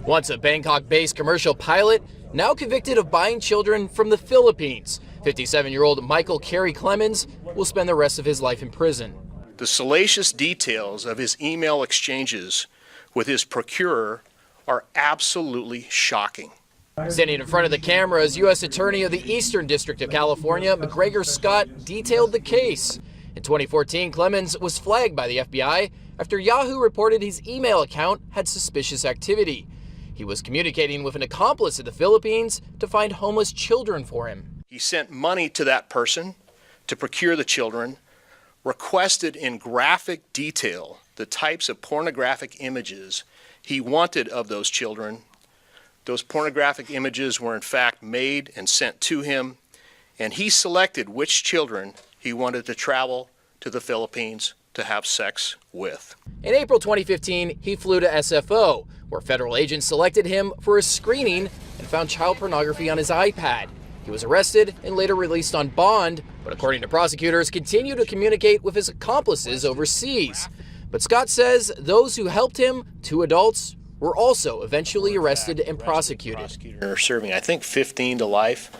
Once a Bangkok-based commercial pilot, now convicted of buying children from the Philippines, 57-year-old Michael Carel Clemans will spend the rest of his life in prison. The salacious details of his email exchanges with his procurer are absolutely shocking. Standing in front of the camera as U.S. Attorney of the Eastern District of California, McGregor Scott detailed the case. In 2014, Clemans was flagged by the FBI after Yahoo reported his email account had suspicious activity. He was communicating with an accomplice in the Philippines to find homeless children for him. He sent money to that person to procure the children, requested in graphic detail the types of pornographic images he wanted of those children. Those pornographic images were in fact made and sent to him, and he selected which children he wanted to travel to the Philippines to have sex with. In April 2015, he flew to SFO, where federal agents selected him for a screening and found child pornography on his iPad. He was arrested and later released on bond, but according to prosecutors, continued to communicate with his accomplices overseas. But Scott says those who helped him, 2 adults, were also eventually arrested and prosecuted. They're serving, I think, 15 to life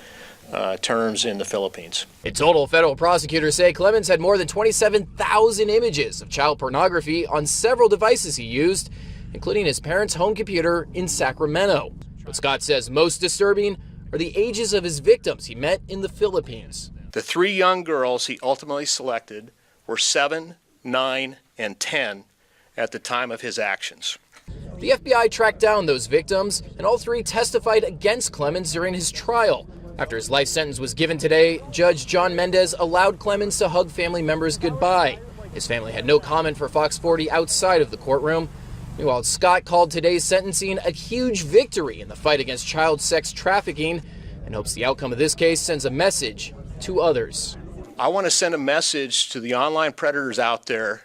terms in the Philippines. In total, federal prosecutors say Clemans had more than 27,000 images of child pornography on several devices he used, including his parents' home computer in Sacramento. But Scott says most disturbing are the ages of his victims he met in the Philippines. The 3 young girls he ultimately selected were 7, 9, and 10 at the time of his actions. The FBI tracked down those victims, and all 3 testified against Clemans during his trial. After his life sentence was given today, Judge John Mendez allowed Clemans to hug family members goodbye. His family had no comment for Fox 40 outside of the courtroom. Meanwhile, Scott called today's sentencing a huge victory in the fight against child sex trafficking and hopes the outcome of this case sends a message to others. I want to send a message to the online predators out there.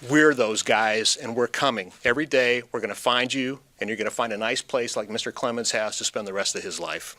We're those guys, and we're coming. Every day, we're going to find you, and you're going to find a nice place like Mr. Clemans has to spend the rest of his life.